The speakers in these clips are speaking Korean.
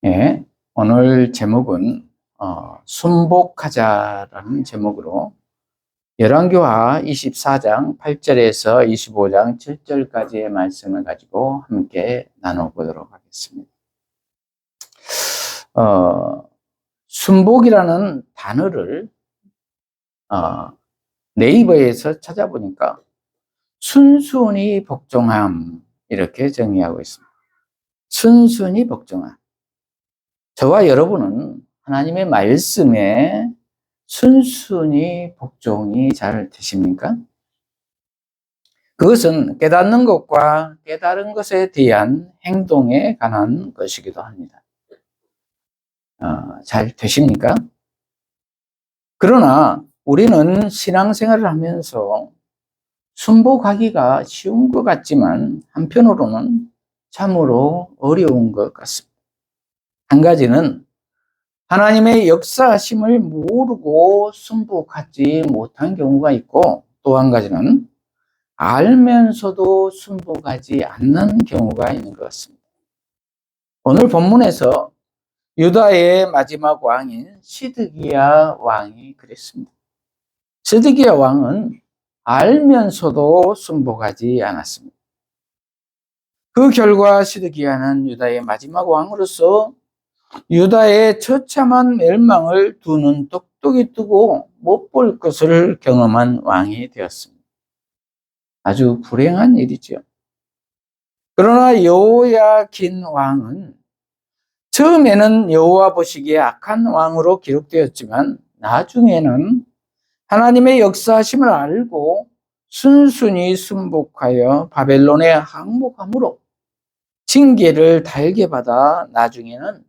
예, 오늘 제목은 순복하자라는 제목으로 열왕기하 24장 8절에서 25장 7절까지의 말씀을 가지고 함께 나눠보도록 하겠습니다. 순복이라는 단어를 네이버에서 찾아보니까 순순히 복종함 이렇게 정의하고 있습니다. 순순히 복종함. 저와 여러분은 하나님의 말씀에 순순히 복종이 잘 되십니까? 그것은 깨닫는 것과 깨달은 것에 대한 행동에 관한 것이기도 합니다. 잘 되십니까? 그러나 우리는 신앙생활을 하면서 순복하기가 쉬운 것 같지만 한편으로는 참으로 어려운 것 같습니다. 한 가지는 하나님의 역사하심을 모르고 순복하지 못한 경우가 있고, 또 한 가지는 알면서도 순복하지 않는 경우가 있는 것 같습니다. 오늘 본문에서 유다의 마지막 왕인 시드기야 왕이 그랬습니다. 시드기야 왕은 알면서도 순복하지 않았습니다. 그 결과 시드기야는 유다의 마지막 왕으로서 유다의 처참한 멸망을 두 눈 똑똑히 뜨고 못 볼 것을 경험한 왕이 되었습니다. 아주 불행한 일이죠. 그러나 여호야긴 왕은 처음에는 여호와 보시기에 악한 왕으로 기록되었지만 나중에는 하나님의 역사하심을 알고 순순히 순복하여 바벨론에 항복함으로 징계를 달게 받아 나중에는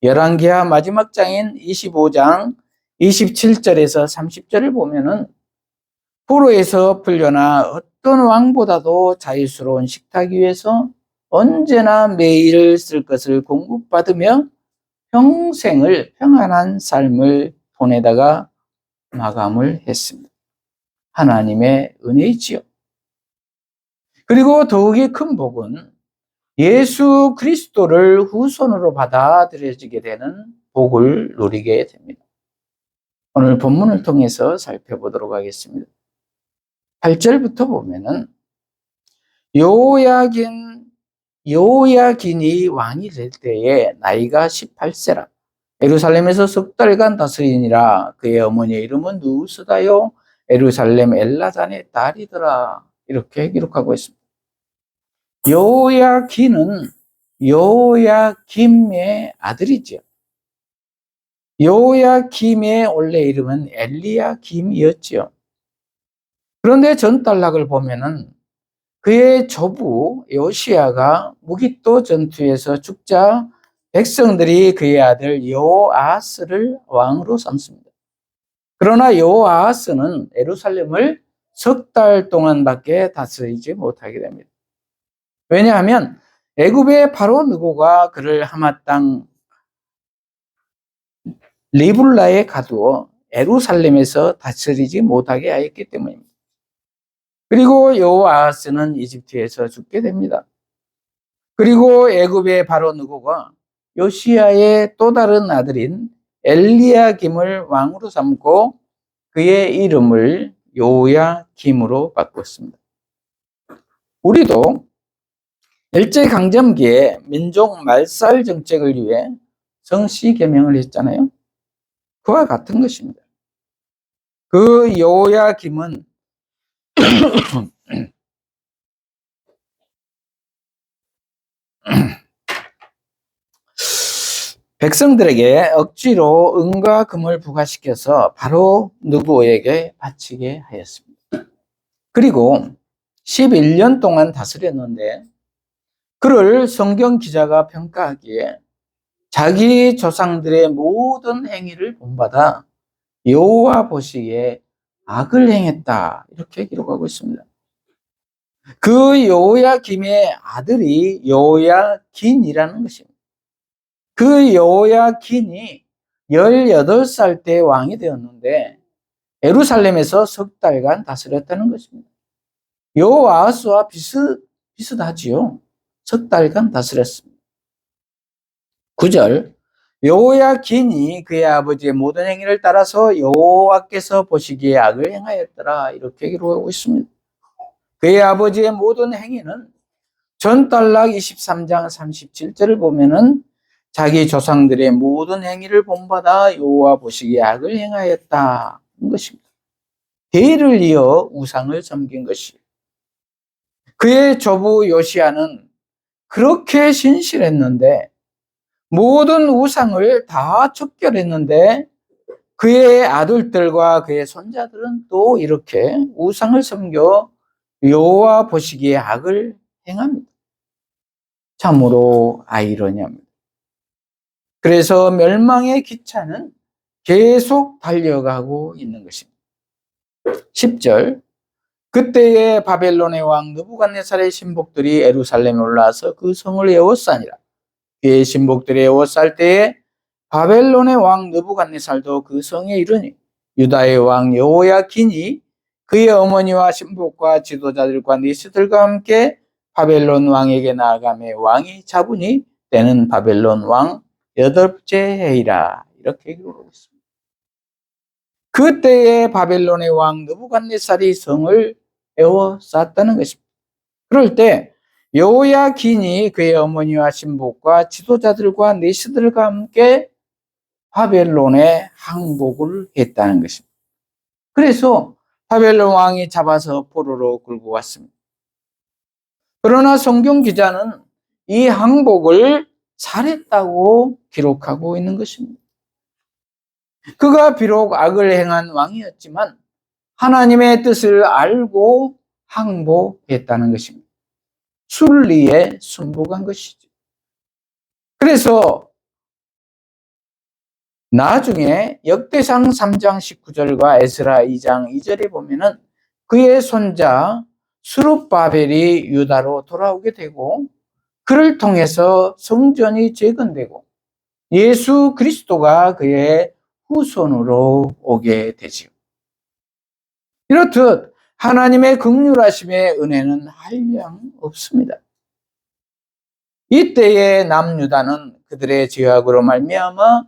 열왕기하 마지막 장인 25장 27절에서 30절을 보면은 포로에서 풀려나 어떤 왕보다도 자유스러운 식탁 위에서 언제나 매일 쓸 것을 공급받으며 평생을 평안한 삶을 보내다가 마감을 했습니다. 하나님의 은혜이지요. 그리고 더욱이 큰 복은 예수 그리스도를 후손으로 받아들여지게 되는 복을 누리게 됩니다. 오늘 본문을 통해서 살펴보도록 하겠습니다. 8절부터 보면은 여호야긴이 왕이 될 때에 나이가 18세라. 예루살렘에서 석 달간 다스리니라. 그의 어머니의 이름은 누스다요 예루살렘 엘라잔의 딸이더라. 이렇게 기록하고 있습니다. 여호야긴은 여호야김의 아들이죠. 여호야김의 원래 이름은 엘리야김이었죠. 그런데 전달락을 보면은 그의 조부 요시야가 무기또 전투에서 죽자 백성들이 그의 아들 여호아하스를 왕으로 삼습니다. 그러나 여호아하스는 예루살렘을 석 달 동안밖에 다스리지 못하게 됩니다. 왜냐하면 애굽의 바로 느고가 그를 하맛 땅 리블라에 가두어 예루살렘에서 다스리지 못하게 하였기 때문입니다. 그리고 여호아하스는 이집트에서 죽게 됩니다. 그리고 애굽의 바로 느고가 요시야의 또 다른 아들인 엘리야김을 왕으로 삼고 그의 이름을 여호야김으로 바꿨습니다. 우리도 일제강점기에 민족 말살 정책을 위해 정시 개명을 했잖아요. 그와 같은 것입니다. 그 여호야김은 백성들에게 억지로 은과 금을 부과시켜서 바로 느고에게 바치게 하였습니다. 그리고 11년 동안 다스렸는데 그를 성경 기자가 평가하기에 자기 조상들의 모든 행위를 본받아 여호와 보시기에 악을 행했다 이렇게 기록하고 있습니다. 그 여호야김의 아들이 여호야긴이라는 것입니다. 그 여호야긴이 18살 때 왕이 되었는데 예루살렘에서 석 달간 다스렸다는 것입니다. 여호아하스와 비슷하지요. 석 달간 다스렸습니다. 9절 여호야긴이 그의 아버지의 모든 행위를 따라서 여호와께서 보시기에 악을 행하였더라. 이렇게 기록하고 있습니다. 그의 아버지의 모든 행위는 전달락 23장 37절을 보면은 자기 조상들의 모든 행위를 본받아 여호와 보시기에 악을 행하였다는 것입니다. 대의를 이어 우상을 섬긴 것이. 그의 조부 요시야는 그렇게 신실했는데 모든 우상을 다 척결했는데 그의 아들들과 그의 손자들은 또 이렇게 우상을 섬겨 여호와 보시기에 악을 행합니다. 참으로 아이러니합니다. 그래서 멸망의 기차는 계속 달려가고 있는 것입니다. 10절 그때에 바벨론의 왕 느부갓네살의 신복들이 예루살렘에 올라와서 그 성을 에워싸니라. 그의 신복들이 에워쌀 때에 바벨론의 왕 느부갓네살도 그 성에 이르니 유다의 왕 여호야긴이 그의 어머니와 신복과 지도자들과 니스들과 함께 바벨론 왕에게 나아가매 왕이 잡으니 때는 바벨론 왕 8째 해이라. 이렇게 기록하고 있습니다. 그때에 바벨론의 왕 느부갓네살이 성을 에워쌌다는 것입니다. 그럴 때 여호야긴이 그의 어머니와 신복과 지도자들과 내시들과 함께 바벨론에 항복을 했다는 것입니다. 그래서 바벨론 왕이 잡아서 포로로 끌고 왔습니다. 그러나 성경 기자는 이 항복을 잘했다고 기록하고 있는 것입니다. 그가 비록 악을 행한 왕이었지만 하나님의 뜻을 알고 항복했다는 것입니다. 순리에 순복한 것이죠. 그래서 나중에 역대상 3장 19절과 에스라 2장 2절에 보면은 그의 손자 스룹바벨이 유다로 돌아오게 되고 그를 통해서 성전이 재건되고 예수 그리스도가 그의 후손으로 오게 되지요. 이렇듯 하나님의 긍휼하심의 은혜는 한량 없습니다. 이때의 남유다는 그들의 죄악으로 말미암아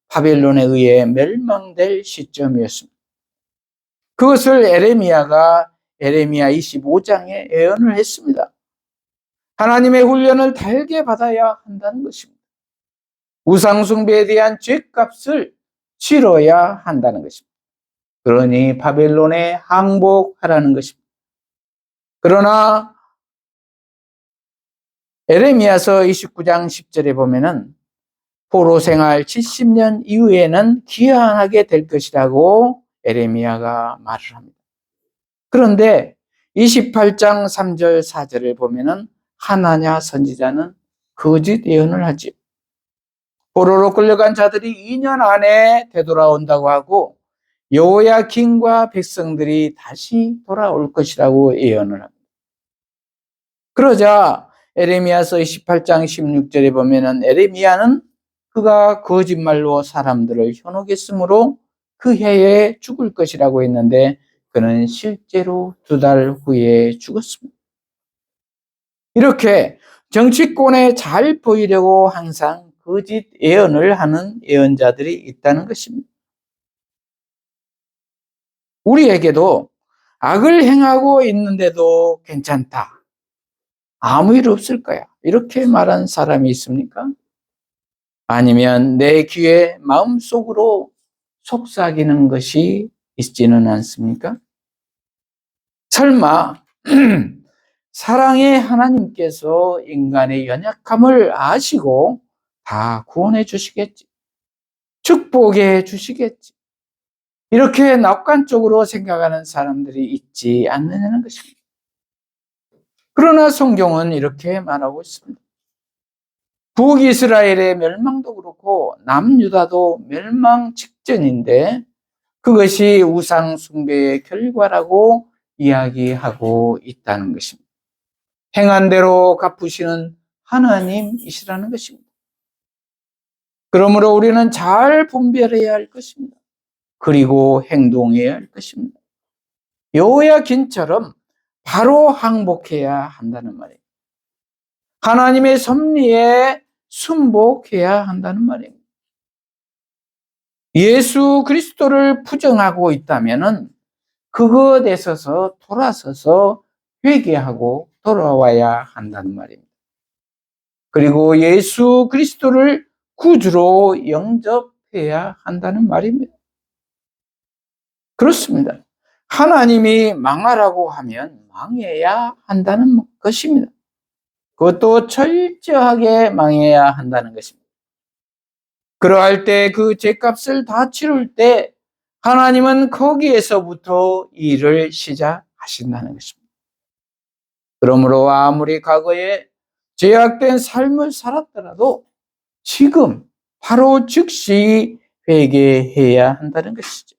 바벨론에 의해 멸망될 시점이었습니다. 그것을 에레미야가 에레미야 25장에 예언을 했습니다. 하나님의 훈련을 달게 받아야 한다는 것입니다. 우상숭배에 대한 죗값을 치러야 한다는 것입니다. 그러니 바벨론에 항복하라는 것입니다. 그러나 에레미야서 29장 10절에 보면은 포로 생활 70년 이후에는 귀환하게 될 것이라고 에레미야가 말을 합니다. 그런데 28장 3절 4절을 보면은 하나냐 선지자는 거짓 예언을 하지. 포로로 끌려간 자들이 2년 안에 되돌아온다고 하고 여호야긴과 백성들이 다시 돌아올 것이라고 예언을 합니다. 그러자 에레미야서 28장 16절에 보면은 에레미야는 그가 거짓말로 사람들을 현혹했으므로 그 해에 죽을 것이라고 했는데 그는 실제로 2달 후에 죽었습니다. 이렇게 정치권에 잘 보이려고 항상 거짓 예언을 하는 예언자들이 있다는 것입니다. 우리에게도 악을 행하고 있는데도 괜찮다. 아무 일 없을 거야. 이렇게 말한 사람이 있습니까? 아니면 내 귀에 마음속으로 속삭이는 것이 있지는 않습니까? 설마 사랑의 하나님께서 인간의 연약함을 아시고 다 구원해 주시겠지. 축복해 주시겠지. 이렇게 낙관적으로 생각하는 사람들이 있지 않느냐는 것입니다. 그러나 성경은 이렇게 말하고 있습니다. 북이스라엘의 멸망도 그렇고 남유다도 멸망 직전인데 그것이 우상 숭배의 결과라고 이야기하고 있다는 것입니다. 행한 대로 갚으시는 하나님이시라는 것입니다. 그러므로 우리는 잘 분별해야 할 것입니다. 그리고 행동해야 할 것입니다. 여호야긴처럼 바로 항복해야 한다는 말이에요. 하나님의 섭리에 순복해야 한다는 말입니다. 예수 그리스도를 부정하고 있다면은 그것에 있어서 돌아서서 회개하고 돌아와야 한다는 말입니다. 그리고 예수 그리스도를 구주로 영접해야 한다는 말입니다. 그렇습니다. 하나님이 망하라고 하면 망해야 한다는 것입니다. 그것도 철저하게 망해야 한다는 것입니다. 그러할 때 그 죄값을 다 치를 때 하나님은 거기에서부터 일을 시작하신다는 것입니다. 그러므로 아무리 과거에 죄악된 삶을 살았더라도 지금 바로 즉시 회개해야 한다는 것이죠.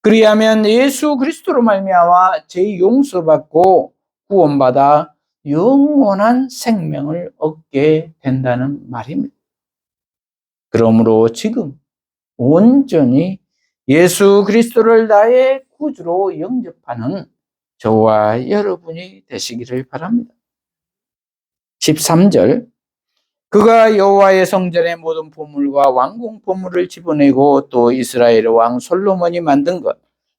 그리하면 예수 그리스도로 말미암아 죄 용서받고 구원받아 영원한 생명을 얻게 된다는 말입니다. 그러므로 지금 온전히 예수 그리스도를 나의 구주로 영접하는 저와 여러분이 되시기를 바랍니다. 13절 그가 여호와의 성전의 모든 보물과 왕궁 보물을 집어내고 또 이스라엘 왕 솔로몬이 만든 것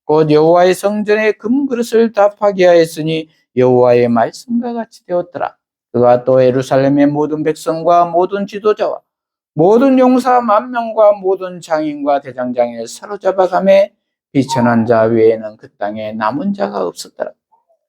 곧 여호와의 성전의 금그릇을 다 파괴하였으니 여호와의 말씀과 같이 되었더라. 그가 또 예루살렘의 모든 백성과 모든 지도자와 모든 용사 10,000명과 모든 장인과 대장장이를 사로잡아가매 비천한 자 외에는 그 땅에 남은 자가 없었더라.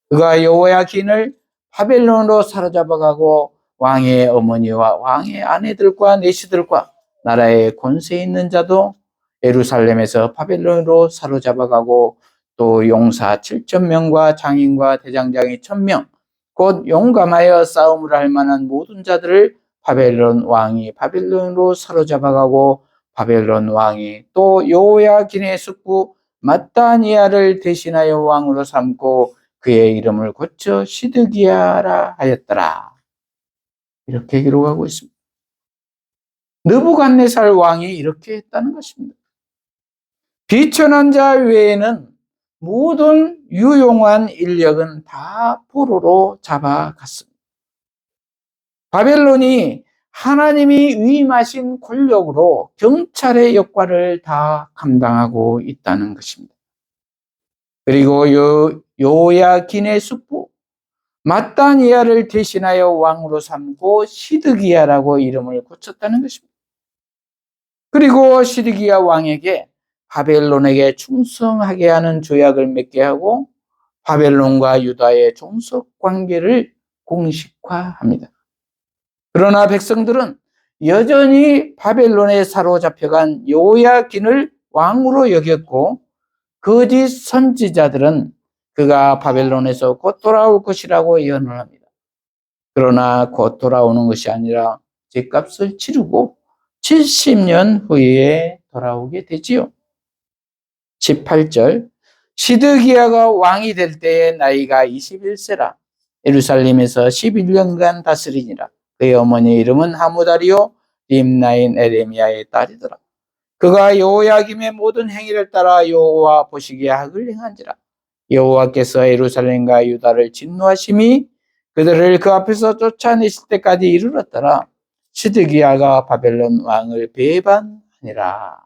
그가 여호야긴을 바벨론으로 사로잡아가고 왕의 어머니와 왕의 아내들과 내시들과 나라의 권세 있는 자도 예루살렘에서 바벨론으로 사로잡아가고 또 용사 7,000명과 장인과 대장장이 1,000명 곧 용감하여 싸움을 할 만한 모든 자들을 바벨론 왕이 바벨론으로 사로잡아가고 바벨론 왕이 또 여호야긴의 숙부 마따니아를 대신하여 왕으로 삼고 그의 이름을 고쳐 시드기야라 하였더라. 이렇게 기록하고 있습니다. 느부갓네살 왕이 이렇게 했다는 것입니다. 비천한 자 외에는 모든 유용한 인력은 다 포로로 잡아갔습니다. 바벨론이 하나님이 위임하신 권력으로 경찰의 역할을 다 감당하고 있다는 것입니다. 그리고 요야긴의 숙부 마따니아를 대신하여 왕으로 삼고 시드기야라고 이름을 고쳤다는 것입니다. 그리고 시드기야 왕에게 바벨론에게 충성하게 하는 조약을 맺게 하고 바벨론과 유다의 종속 관계를 공식화합니다. 그러나 백성들은 여전히 바벨론에 사로잡혀간 요야긴을 왕으로 여겼고 거짓 선지자들은 그가 바벨론에서 곧 돌아올 것이라고 예언을 합니다. 그러나 곧 돌아오는 것이 아니라 죄값을 치르고 70년 후에 돌아오게 되지요. 18절 시드기야가 왕이 될 때의 나이가 21세라 예루살렘에서 11년간 다스리니라. 그의 어머니 이름은 하무다리요 림나인 에레미야의 딸이더라. 그가 여호야김의 모든 행위를 따라 여호와 보시기에 악을 행한지라. 여호와께서 예루살렘과 유다를 진노하심이 그들을 그 앞에서 쫓아내실 때까지 이르렀더라. 시드기야가 바벨론 왕을 배반하니라.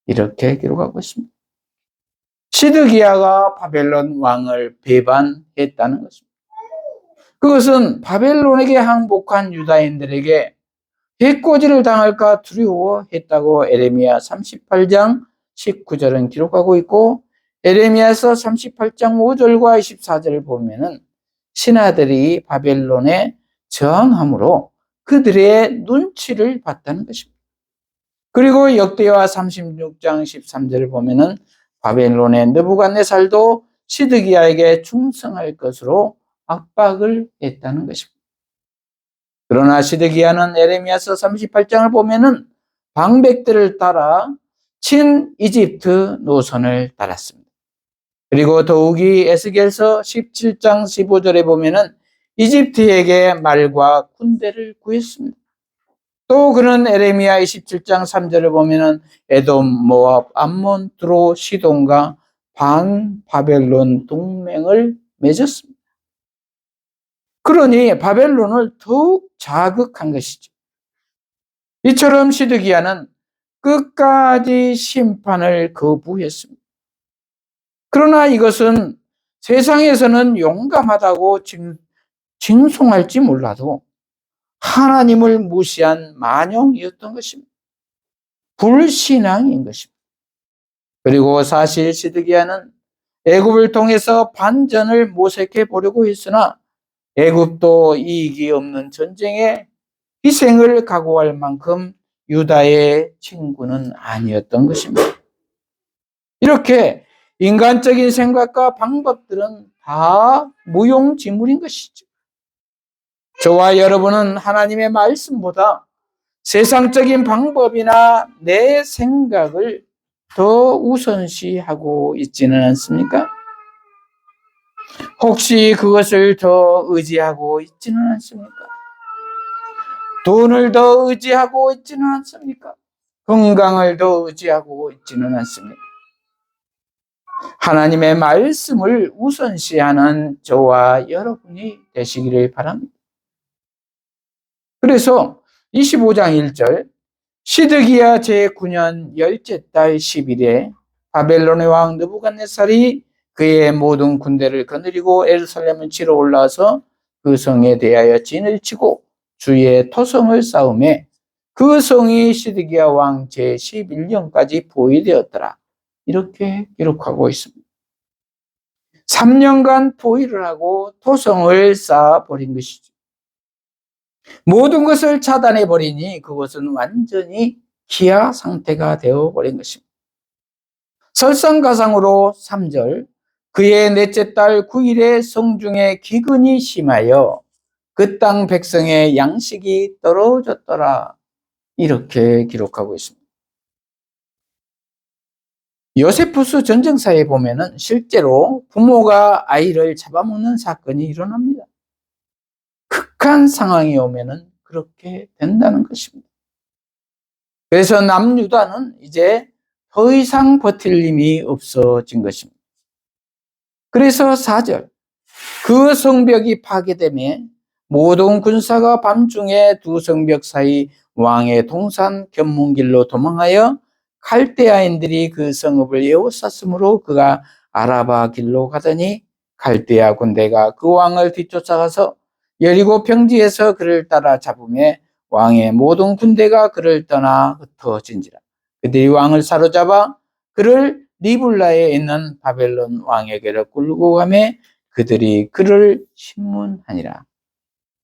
이렇게 기록하고 있습니다. 시드기야가 바벨론 왕을 배반했다는 것입니다. 그것은 바벨론에게 항복한 유다인들에게 해코지를 당할까 두려워했다고 에레미야 38장 19절은 기록하고 있고 에레미야서 38장 5절과 24절을 보면은 신하들이 바벨론에 저항함으로 그들의 눈치를 봤다는 것입니다. 그리고 역대하 36장 13절을 보면은 바벨론의 느부갓네살도 시드기야에게 충성할 것으로 압박을 했다는 것입니다. 그러나 시드기야는 에레미야서 38장을 보면은 방백들을 따라 친 이집트 노선을 따랐습니다. 그리고 더욱이 에스겔서 17장 15절에 보면은 이집트에게 말과 군대를 구했습니다. 또 그는 에레미야 27장 3절을 보면은 에돔, 모압, 암몬, 드로, 시돈과 반 바벨론 동맹을 맺었습니다. 그러니 바벨론을 더욱 자극한 것이죠. 이처럼 시드기야는 끝까지 심판을 거부했습니다. 그러나 이것은 세상에서는 용감하다고 칭송할지 몰라도 하나님을 무시한 만용이었던 것입니다. 불신앙인 것입니다. 그리고 사실 시드기야는 애굽을 통해서 반전을 모색해 보려고 했으나 애굽도 이익이 없는 전쟁에 희생을 각오할 만큼 유다의 친구는 아니었던 것입니다. 이렇게 인간적인 생각과 방법들은 다 무용지물인 것이죠. 저와 여러분은 하나님의 말씀보다 세상적인 방법이나 내 생각을 더 우선시하고 있지는 않습니까? 혹시 그것을 더 의지하고 있지는 않습니까? 돈을 더 의지하고 있지는 않습니까? 건강을 더 의지하고 있지는 않습니까? 하나님의 말씀을 우선시하는 저와 여러분이 되시기를 바랍니다. 그래서 25장 1절 시드기야 제9년 10째 달 10일에 바벨론의 왕 느부갓네살이 그의 모든 군대를 거느리고 예루살렘을 치러 올라와서 그 성에 대하여 진을 치고 주의 토성을 쌓음에 그 성이 시드기야 왕 제11년까지 포위되었더라. 이렇게 기록하고 있습니다. 3년간 포위를 하고 토성을 쌓아버린 것이죠. 모든 것을 차단해버리니 그것은 완전히 기아 상태가 되어버린 것입니다. 설상가상으로 3절 그의 넷째 달 9일에 성중에 기근이 심하여 그 땅 백성의 양식이 떨어졌더라. 이렇게 기록하고 있습니다. 요세푸스 전쟁사에 보면은 실제로 부모가 아이를 잡아먹는 사건이 일어납니다. 극한 상황이 오면은 그렇게 된다는 것입니다. 그래서 남유다는 이제 더 이상 버틸 힘이 없어진 것입니다. 그래서 4절 그 성벽이 파괴되며 모든 군사가 밤중에 두 성벽 사이 왕의 동산 견문길로 도망하여 갈대아인들이 그 성읍을 에워쌌으므로 그가 아라바 길로 가더니 갈대아 군대가 그 왕을 뒤쫓아가서 여리고 평지에서 그를 따라 잡음에 왕의 모든 군대가 그를 떠나 흩어진지라. 그들이 왕을 사로잡아 그를 리블라에 있는 바벨론 왕에게로 끌고 가매 그들이 그를 신문하니라.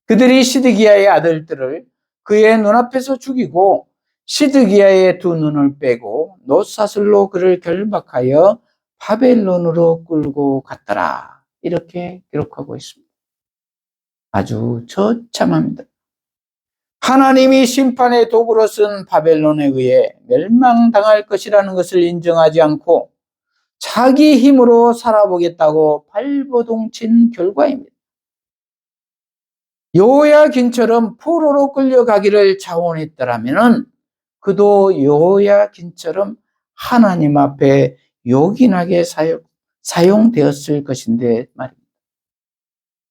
그들이 시드기야의 아들들을 그의 눈앞에서 죽이고 시드기야의 두 눈을 빼고 놋사슬로 그를 결박하여 바벨론으로 끌고 갔더라. 이렇게 기록하고 있습니다. 아주 처참합니다. 하나님이 심판의 도구로 쓴 바벨론에 의해 멸망당할 것이라는 것을 인정하지 않고 자기 힘으로 살아보겠다고 발버둥친 결과입니다. 요야긴처럼 포로로 끌려가기를 자원했더라면 그도 요야긴처럼 하나님 앞에 요긴하게 사용되었을 것인데 말입니다.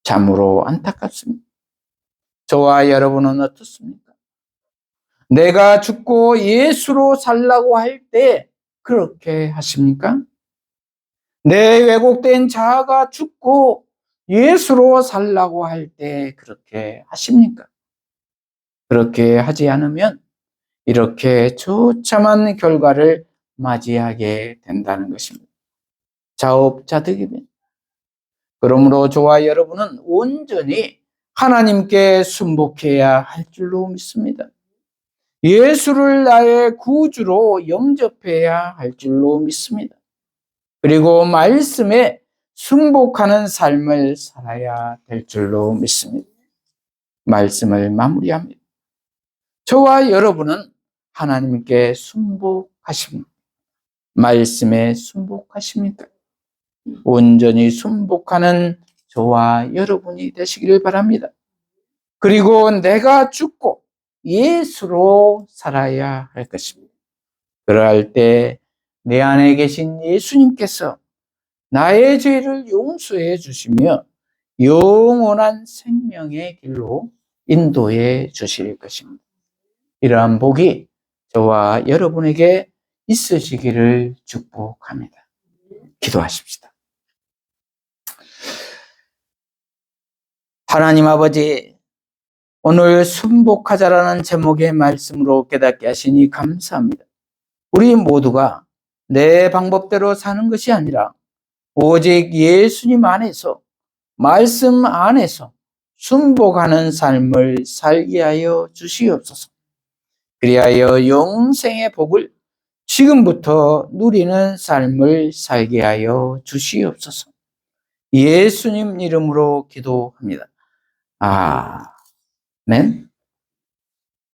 참으로 안타깝습니다. 저와 여러분은 어떻습니까? 내가 죽고 예수로 살라고 할 때 그렇게 하십니까? 내 왜곡된 자아가 죽고 예수로 살라고 할 때 그렇게 하십니까? 그렇게 하지 않으면 이렇게 처참한 결과를 맞이하게 된다는 것입니다. 자업자득입니다. 그러므로 저와 여러분은 온전히 하나님께 순복해야 할 줄로 믿습니다. 예수를 나의 구주로 영접해야 할 줄로 믿습니다. 그리고 말씀에 순복하는 삶을 살아야 될 줄로 믿습니다. 말씀을 마무리합니다. 저와 여러분은 하나님께 순복하십니까? 말씀에 순복하십니까? 온전히 순복하는 저와 여러분이 되시기를 바랍니다. 그리고 내가 죽고 예수로 살아야 할 것입니다. 그럴 때 내 안에 계신 예수님께서 나의 죄를 용서해 주시며 영원한 생명의 길로 인도해 주실 것입니다. 이러한 복이 저와 여러분에게 있으시기를 축복합니다. 기도하십시다. 하나님 아버지, 오늘 순복하자라는 제목의 말씀으로 깨닫게 하시니 감사합니다. 우리 모두가 내 방법대로 사는 것이 아니라 오직 예수님 안에서, 말씀 안에서 순복하는 삶을 살게 하여 주시옵소서. 그리하여 영생의 복을 지금부터 누리는 삶을 살게 하여 주시옵소서. 예수님 이름으로 기도합니다. 아멘.